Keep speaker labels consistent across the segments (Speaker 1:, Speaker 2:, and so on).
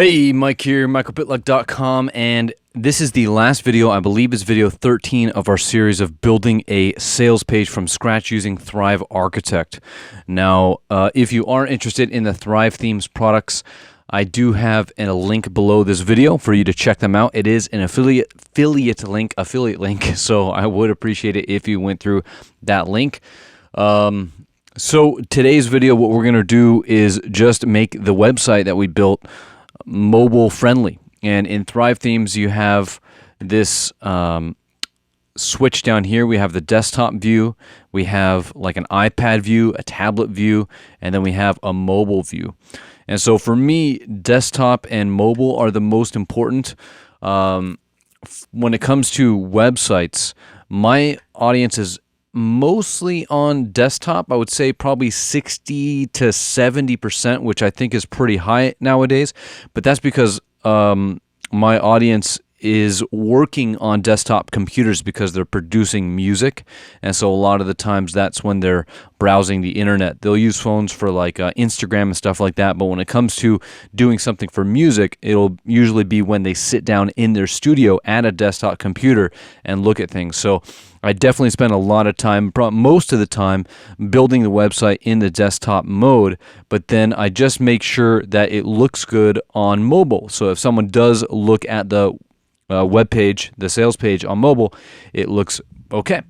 Speaker 1: Hey, Mike here, michaelpitluck.com, and this is the last video, I believe is video 13 of our series of building a sales page from scratch using Thrive Architect. Now, if you are interested in the Thrive Themes products, I do have a link below this video for you to check them out. It is an affiliate link, so I would appreciate it if you went through that link. So today's video, what we're going to do is just make the website that we built mobile friendly. And in Thrive Themes, you have this switch down here. We have the desktop view, we have like an iPad view, a tablet view, and then we have a mobile view. And so for me, desktop and mobile are the most important. When it comes to websites, my audience is mostly on desktop. I would say probably 60 to 70%, which I think is pretty high nowadays. But that's because my audience is working on desktop computers because they're producing music, and so a lot of the times that's when they're browsing the internet. They'll use phones for like Instagram and stuff like that, but when it comes to doing something for music, it'll usually be when they sit down in their studio at a desktop computer and look at things. So I definitely spend a lot of time, most of the time, building the website in the desktop mode, but then I just make sure that it looks good on mobile. So if someone does look at the web page, the sales page on mobile, it looks okay.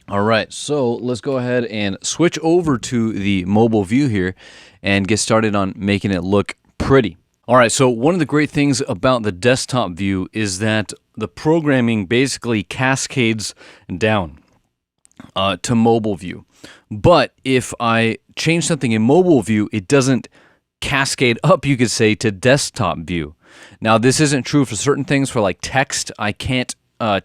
Speaker 1: All right, so let's go ahead and switch over to the mobile view here and get started on making it look pretty. All right, so one of the great things about the desktop view is that the programming basically cascades down to mobile view. But if I change something in mobile view, it doesn't cascade up, you could say, to desktop view. Now, this isn't true for certain things. For like text, I can't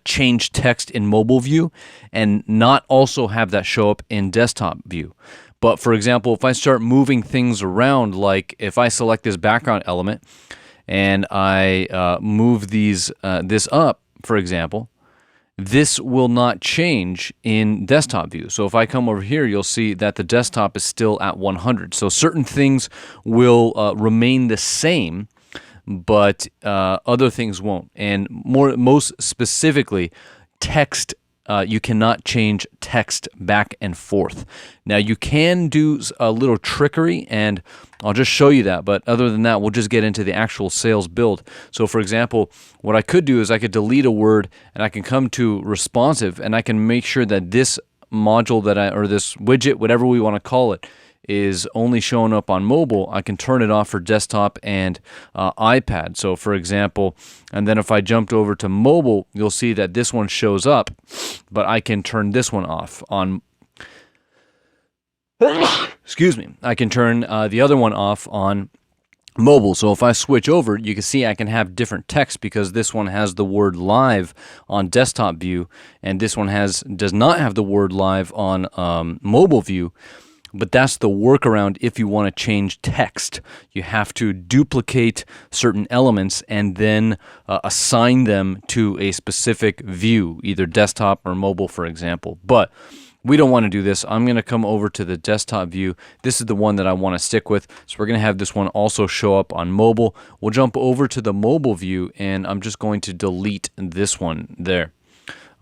Speaker 1: change text in mobile view and not also have that show up in desktop view. But for example, if I start moving things around, like if I select this background element and I move this up, for example, this will not change in desktop view. So if I come over here, you'll see that the desktop is still at 100. So certain things will remain the same, but other things won't. And most specifically, text, you cannot change text back and forth. Now, you can do a little trickery, and I'll just show you that. But other than that, we'll just get into the actual sales build. So for example, what I could do is I could delete a word, and I can come to responsive, and I can make sure that this module or this widget, whatever we want to call it, is only showing up on mobile. I can turn it off for desktop and iPad. So for example, and then if I jumped over to mobile, you'll see that this one shows up, but I can turn this one off on, excuse me, I can turn the other one off on mobile. So if I switch over, you can see I can have different text because this one has the word live on desktop view, and this one does not have the word live on mobile view. But that's the workaround if you want to change text. You have to duplicate certain elements and then assign them to a specific view, either desktop or mobile, for example. But we don't want to do this. I'm going to come over to the desktop view. This is the one that I want to stick with. So we're going to have this one also show up on mobile. We'll jump over to the mobile view, and I'm just going to delete this one there.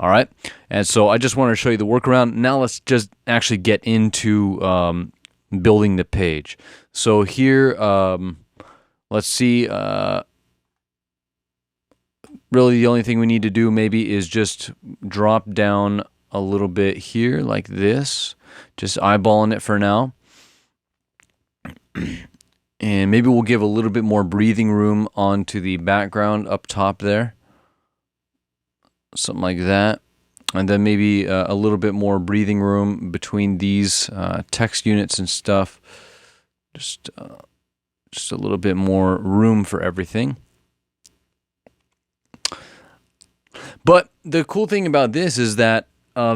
Speaker 1: All right, and so I just wanted to show you the workaround. Now let's just actually get into building the page. So here, let's see, really the only thing we need to do maybe is just drop down a little bit here like this, just eyeballing it for now. And maybe we'll give a little bit more breathing room onto the background up top there. Something like that. And then maybe a little bit more breathing room between these text units and stuff. Just a little bit more room for everything. But the cool thing about this is that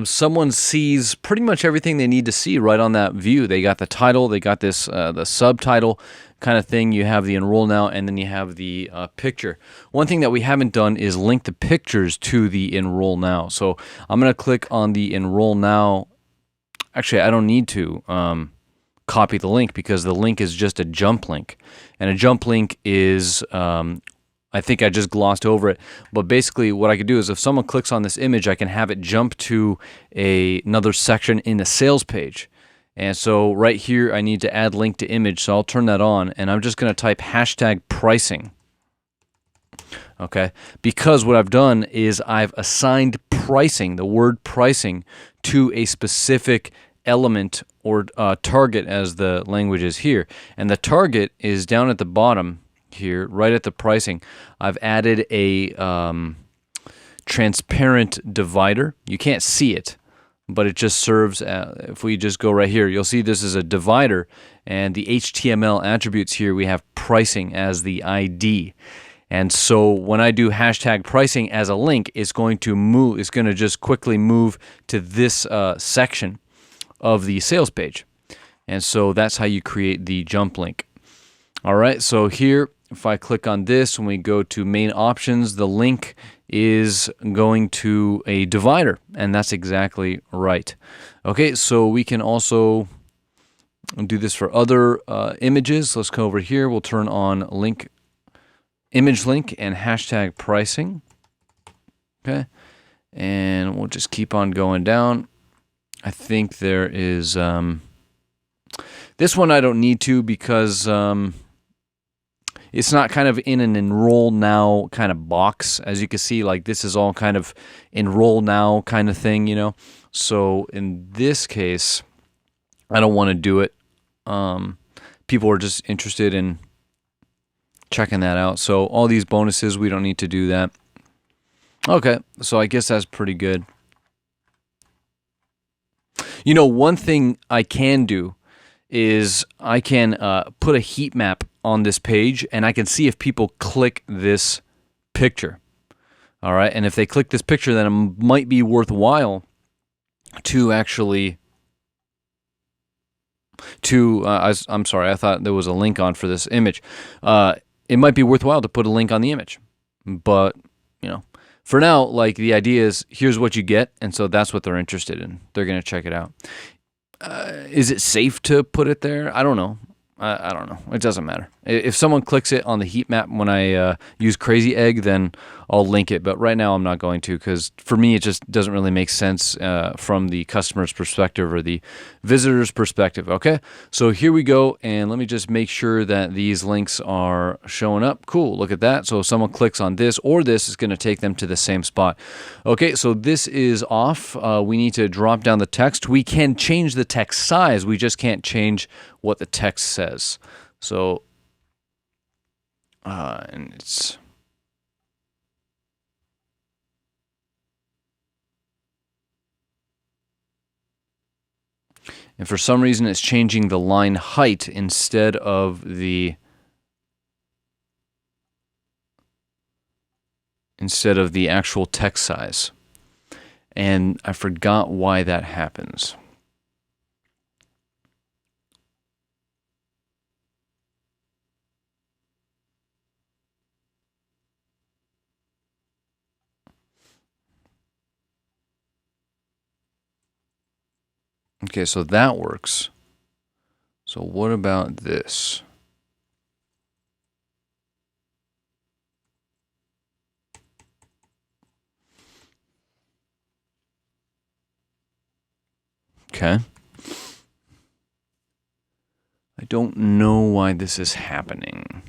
Speaker 1: someone sees pretty much everything they need to see right on that view. They got the title, they got this the subtitle kind of thing. You have the enroll now, and then you have the picture. One thing that we haven't done is link the pictures to the enroll now. So I'm going to click on the enroll now. Actually, I don't need to, copy the link, because the link is just a jump link. And a jump link is, I think I just glossed over it, but basically what I could do is if someone clicks on this image, I can have it jump to another section in the sales page. And so right here, I need to add link to image, so I'll turn that on, and I'm just going to type hashtag pricing. Okay, because what I've done is I've assigned pricing, the word pricing, to a specific element or target, as the language is here. And the target is down at the bottom here, right at the pricing. I've added a transparent divider. You can't see it, but it just serves, if we just go right here, you'll see this is a divider, and the HTML attributes here, we have pricing as the ID. And so when I do hashtag pricing as a link, it's going to move, it's going to just quickly move to this section of the sales page. And so that's how you create the jump link. All right, so here, if I click on this, when we go to main options, the link is going to a divider, and that's exactly right. Okay, so we can also do this for other images. Let's go over here. We'll turn on link, image link, and hashtag pricing. Okay, and we'll just keep on going down. I think there is this one I don't need to, because it's not kind of in an enroll now kind of box. As you can see, like this is all kind of enroll now kind of thing, you know. So in this case, I don't want to do it. People are just interested in checking that out. So all these bonuses, we don't need to do that. Okay, so I guess that's pretty good. You know, one thing I can do is I can put a heat map on this page, and I can see if people click this picture. All right, and if they click this picture, then it might be worthwhile to actually I'm sorry, I thought there was a link on for this image. It might be worthwhile to put a link on the image, but you know, for now, like the idea is here's what you get, and so that's what they're interested in. They're going to check it out. Is it safe to put it there? I don't know. I don't know. It doesn't matter. If someone clicks it on the heat map when I use Crazy Egg, then I'll link it. But right now I'm not going to, because for me it just doesn't really make sense from the customer's perspective or the visitor's perspective. Okay, so here we go, and let me just make sure that these links are showing up. Cool, look at that. So if someone clicks on this or this, it's going to take them to the same spot. Okay, so this is off. We need to drop down the text. We can change the text size. We just can't change what the text says. So and it's and for some reason it's changing the line height instead of the actual text size. And I forgot why that happens. Okay, so that works. So what about this? Okay. I don't know why this is happening.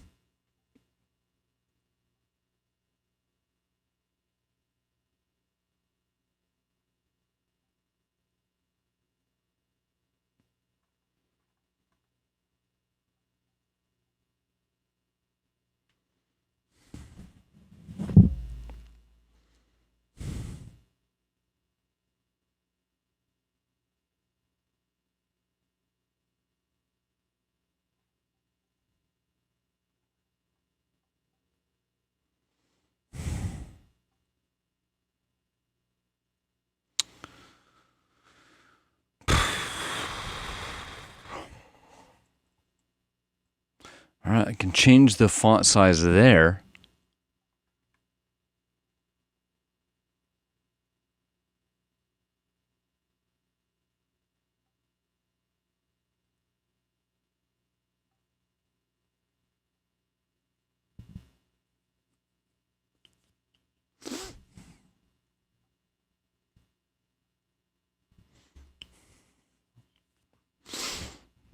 Speaker 1: All right, I can change the font size there.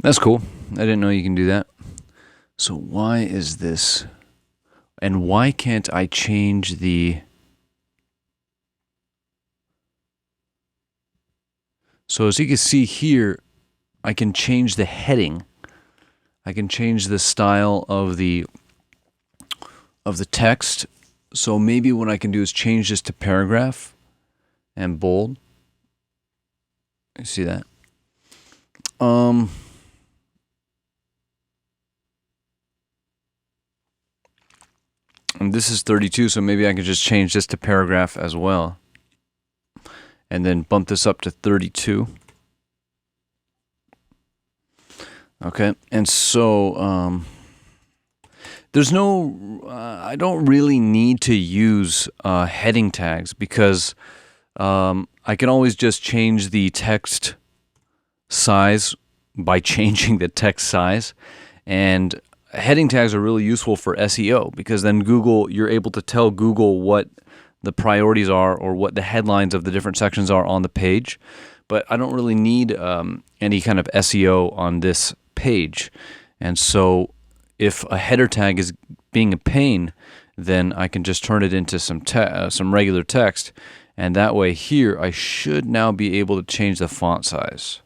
Speaker 1: That's cool. I didn't know you can do that. So why is this? And why can't I change the... So as you can see here, I can change the heading. I can change the style of the text. So maybe what I can do is change this to paragraph and bold. You see that? And this is 32, so maybe I could just change this to paragraph as well. And then bump this up to 32. Okay, and so there's no, I don't really need to use heading tags because I can always just change the text size by changing the text size. And heading tags are really useful for SEO because then Google, you're able to tell Google what the priorities are or what the headlines of the different sections are on the page. But I don't really need any kind of SEO on this page. And so if a header tag is being a pain, then I can just turn it into some regular text. And that way here, I should now be able to change the font size.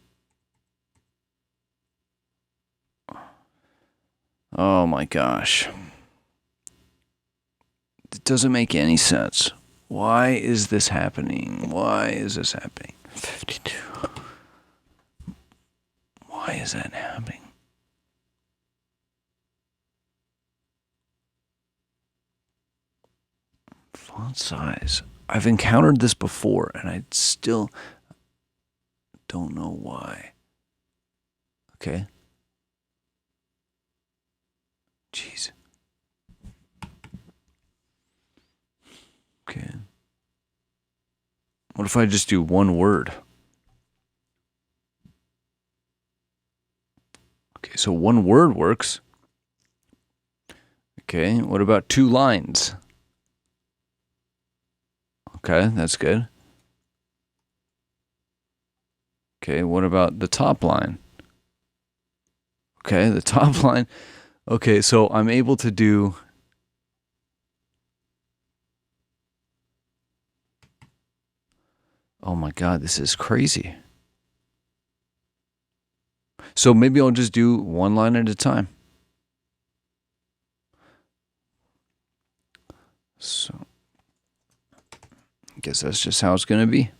Speaker 1: Oh my gosh. It doesn't make any sense. Why is this happening? Why is this happening? 52. Why is that happening? Font size. I've encountered this before and I still don't know why. Okay. Jeez. Okay. What if I just do one word? Okay, so one word works. Okay, what about 2 lines? Okay, that's good. Okay, what about the top line? Okay, the top line. Okay, so I'm able to do... Oh my God, this is crazy. So maybe I'll just do 1 line at a time. So I guess that's just how it's going to be.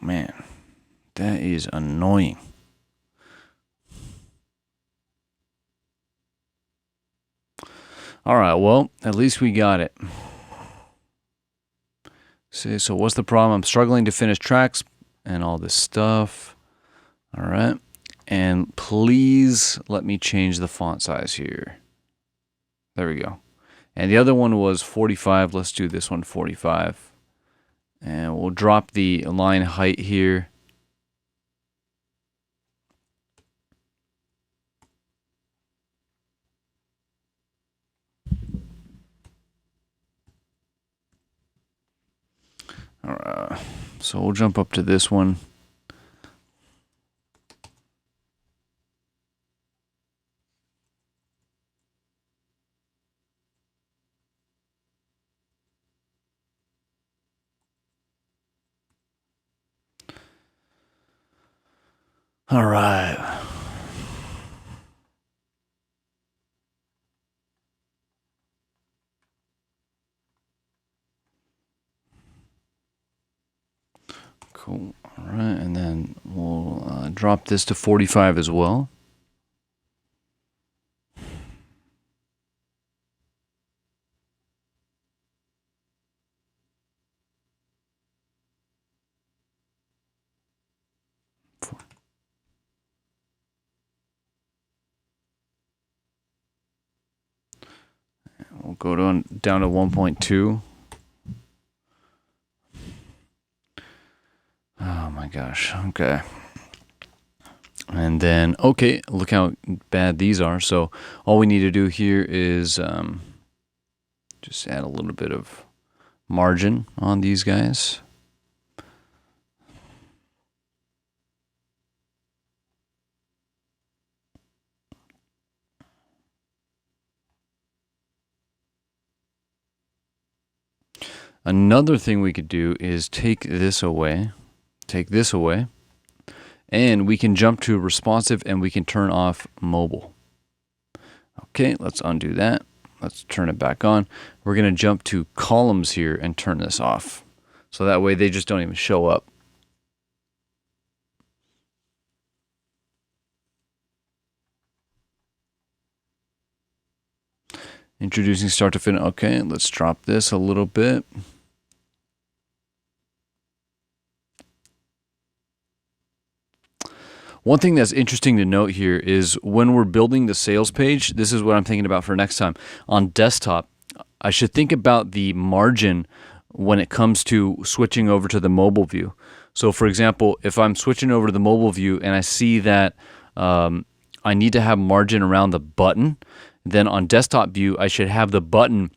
Speaker 1: Man, that is annoying. All right, well, at least we got it. See, so what's the problem? I'm struggling to finish tracks and all this stuff. All right. And please let me change the font size here. There we go. And the other one was 45. Let's do this one, 45. And we'll drop the line height here. All right. So we'll jump up to this one. All right. Cool. All right, and then we'll drop this to 45 as well. go down to 1.2. Oh my gosh. Okay. And then, okay, look how bad these are. So all we need to do here is just add a little bit of margin on these guys. Another thing we could do is take this away, and we can jump to responsive and we can turn off mobile. Okay, let's undo that. Let's turn it back on. We're going to jump to columns here and turn this off. So that way they just don't even show up. Introducing start to finish. Okay, let's drop this a little bit. One thing that's interesting to note here is when we're building the sales page, this is what I'm thinking about for next time. On desktop, I should think about the margin when it comes to switching over to the mobile view. So for example, if I'm switching over to the mobile view and I see that I need to have margin around the button, then on desktop view, I should have the button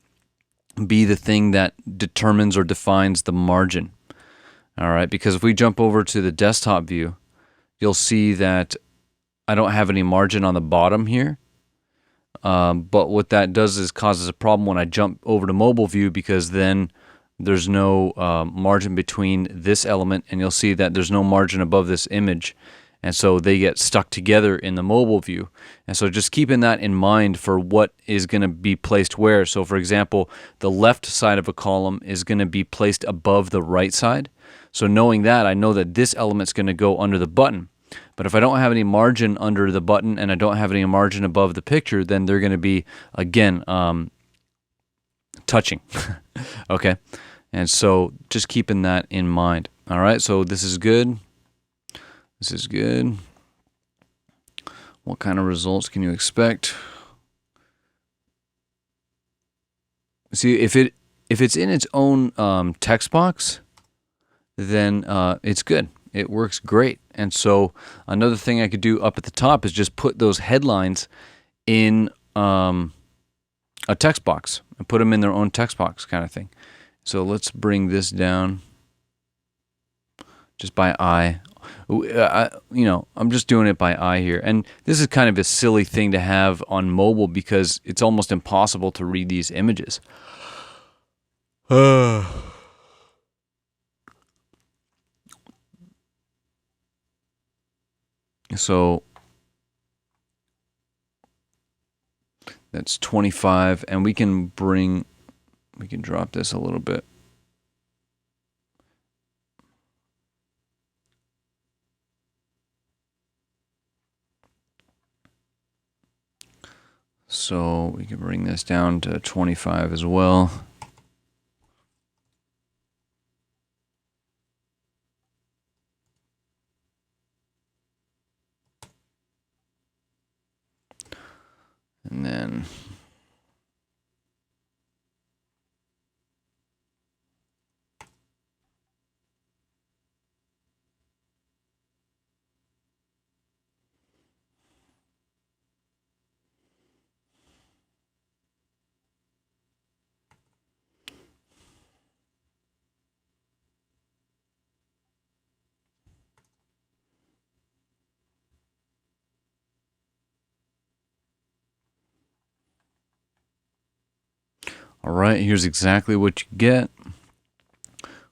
Speaker 1: be the thing that determines or defines the margin. All right, because if we jump over to the desktop view, you'll see that I don't have any margin on the bottom here. But what that does is causes a problem when I jump over to mobile view, because then there's no margin between this element, and you'll see that there's no margin above this image. And so they get stuck together in the mobile view. And so just keeping that in mind for what is going to be placed where. So for example, the left side of a column is going to be placed above the right side. So knowing that, I know that this element's going to go under the button. But if I don't have any margin under the button and I don't have any margin above the picture, then they're going to be, again, touching. Okay? And so just keeping that in mind. All right, so this is good. This is good. What kind of results can you expect? See, if it's in its own text box, then it's good. It works great. And so another thing I could do up at the top is just put those headlines in a text box and put them in their own text box kind of thing. So let's bring this down just by eye. I'm just doing it by eye here. And this is kind of a silly thing to have on mobile because it's almost impossible to read these images. So that's 25, and we can drop this a little bit. So we can bring this down to 25 as well. And then all right, here's exactly what you get.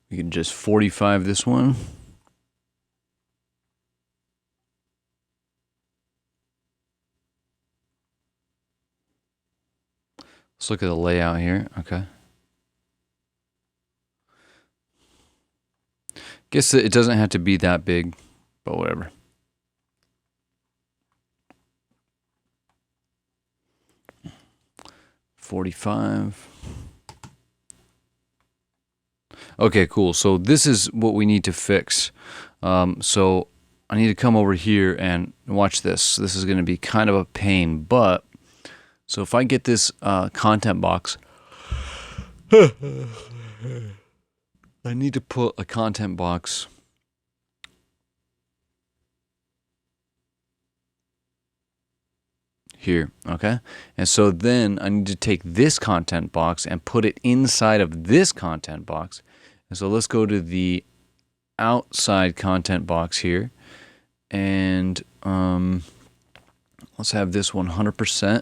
Speaker 1: We can just 45 this one. Let's look at the layout here. Okay. Guess it doesn't have to be that big, but whatever. $45. Okay, cool. So this is what we need to fix. So I need to come over here and watch this. This is going to be kind of a pain, but so if I get this content box, I need to put a content box here, okay? And so then I need to take this content box and put it inside of this content box. And so let's go to the outside content box here, and let's have this 100%,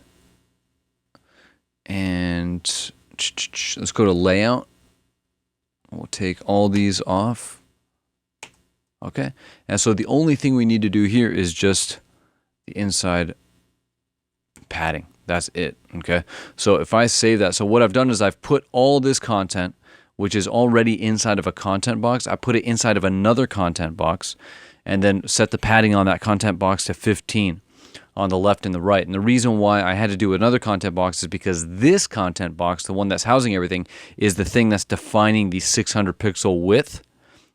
Speaker 1: and let's go to layout. We'll take all these off. Okay, and so the only thing we need to do here is just the inside padding. That's it. Okay, so if I save that, so what I've done is I've put all this content, which is already inside of a content box, I put it inside of another content box, and then set the padding on that content box to 15 on the left and the right. And the reason why I had to do another content box is because this content box, the one that's housing everything, is the thing that's defining the 600 pixel width.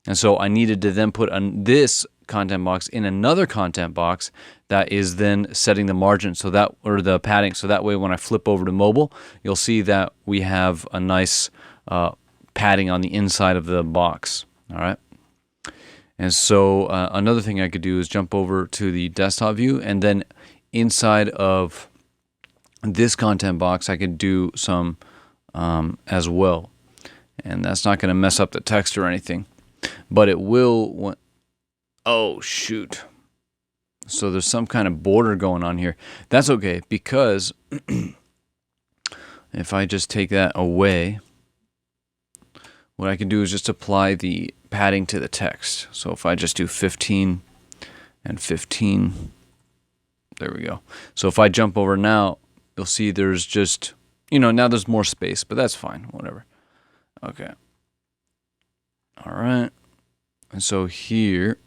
Speaker 1: And so I needed to then put this content box in another content box that is then setting the margin, so that, or the padding, so that way when I flip over to mobile, you'll see that we have a nice padding on the inside of the box. All right. And so another thing I could do is jump over to the desktop view, and then inside of this content box I could do some as well. And that's not going to mess up the text or anything, but it will. Oh shoot. So there's some kind of border going on here. That's okay, because if I just take that away, what I can do is just apply the padding to the text. So if I just do 15 and 15, there we go. So if I jump over now, you'll see there's just, now there's more space, but that's fine, whatever. Okay. All right. And so here,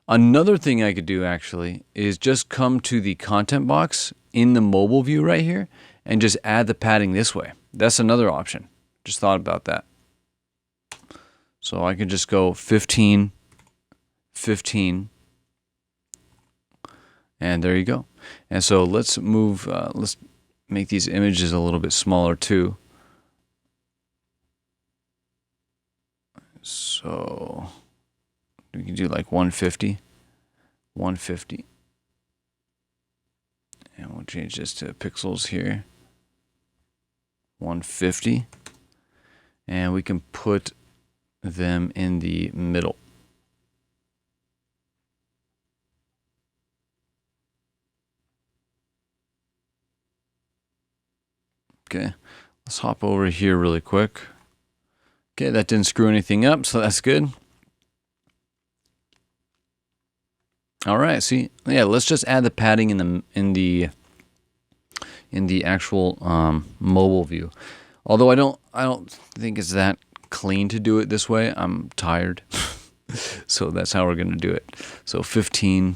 Speaker 1: another thing I could do actually is just come to the content box in the mobile view right here and just add the padding this way. That's another option. Just thought about that. So I could just go 15, 15, and there you go. And so let's move, let's make these images a little bit smaller too. So we can do like 150, 150. And we'll change this to pixels here. 150. And we can put them in the middle. Okay, let's hop over here really quick. Okay, that didn't screw anything up, so that's good. All right, see, yeah, let's just add the padding in the actual mobile view. Although I don't think it's that clean to do it this way. I'm tired, so that's how we're gonna do it. So 15,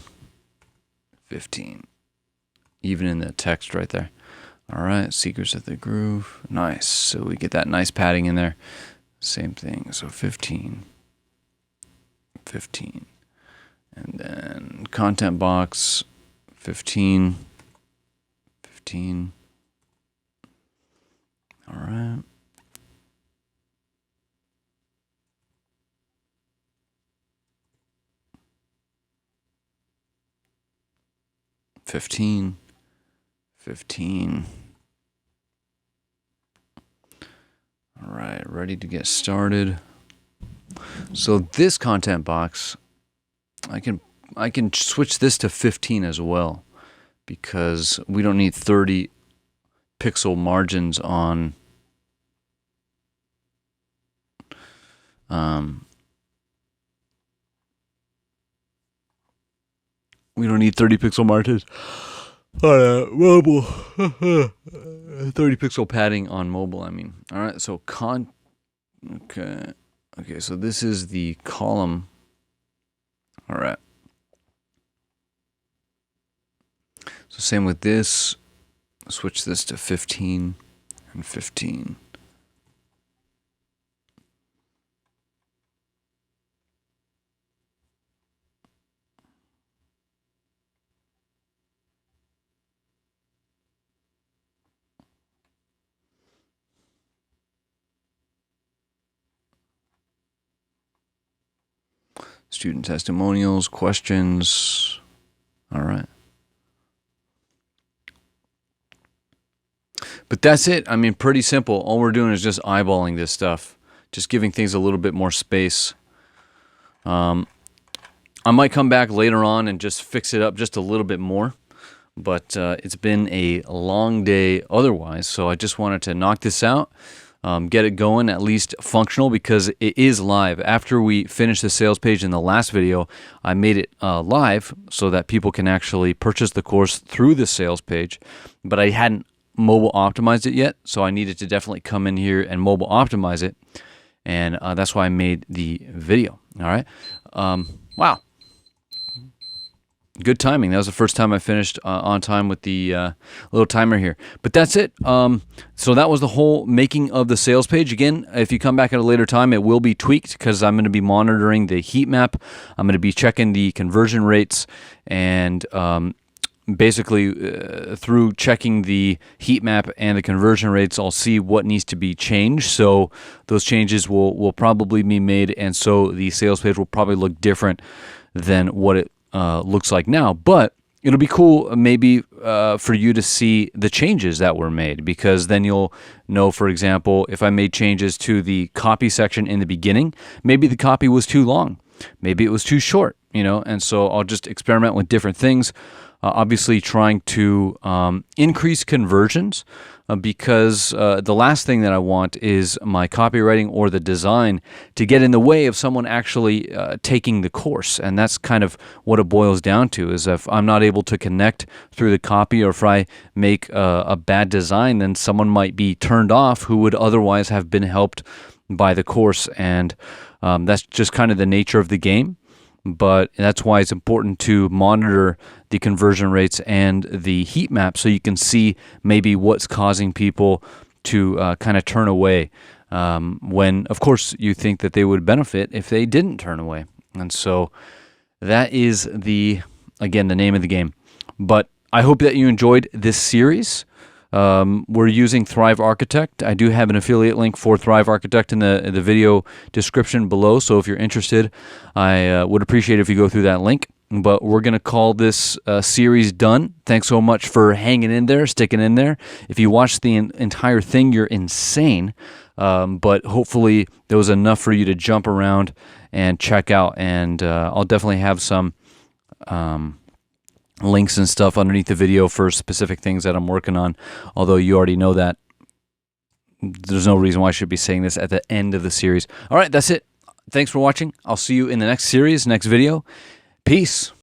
Speaker 1: 15, even in the text right there. All right, Secrets of the Groove, nice. So we get that nice padding in there. Same thing. So 15, 15. And then content box, 15, 15. All right. $15, $15. All right, ready to get started. So this content box, I can switch this to 15 as well, because we don't need 30 pixel margins on we don't need 30 pixel margins on mobile. 30 pixel padding on mobile, I mean. All right, so okay, so this is the column. All right. So same with this. Switch this to 15 and 15. Student testimonials, questions. All right. But that's it. I mean, pretty simple. All we're doing is just eyeballing this stuff, just giving things a little bit more space. I might come back later on and just fix it up just a little bit more, but it's been a long day otherwise, so I just wanted to knock this out, get it going, at least functional, because it is live. After we finished the sales page in the last video, I made it live so that people can actually purchase the course through the sales page, but I hadn't mobile optimized it yet, so I needed to definitely come in here and mobile optimize it, and that's why I made the video. All right. Wow, good timing. That was the first time I finished on time with the little timer here. But that's it. So that was the whole making of the sales page. Again, if you come back at a later time, it will be tweaked because I'm going to be monitoring the heat map. I'm going to be checking the conversion rates, and basically through checking the heat map and the conversion rates, I'll see what needs to be changed. So those changes will probably be made, and so the sales page will probably look different than what it looks like now. But it'll be cool maybe for you to see the changes that were made, because then you'll know, for example, if I made changes to the copy section in the beginning, maybe the copy was too long, maybe it was too short, and so I'll just experiment with different things. Obviously trying to increase conversions, because the last thing that I want is my copywriting or the design to get in the way of someone actually taking the course. And that's kind of what it boils down to, is if I'm not able to connect through the copy, or if I make a bad design, then someone might be turned off who would otherwise have been helped by the course. And that's just kind of the nature of the game. But that's why it's important to monitor the conversion rates and the heat map, so you can see maybe what's causing people to kind of turn away, when, of course, you think that they would benefit if they didn't turn away. And so that is again, the name of the game. But I hope that you enjoyed this series. We're using Thrive Architect. I do have an affiliate link for Thrive Architect in the video description below, so if you're interested, I would appreciate it if you go through that link. But we're going to call this series done. Thanks so much for hanging in there, sticking in there. If you watched the entire thing, you're insane. But hopefully there was enough for you to jump around and check out. And I'll definitely have some links and stuff underneath the video for specific things that I'm working on, although you already know that. There's no reason why I should be saying this at the end of the series. All right, that's it. Thanks for watching. I'll see you in the next series, next video. Peace.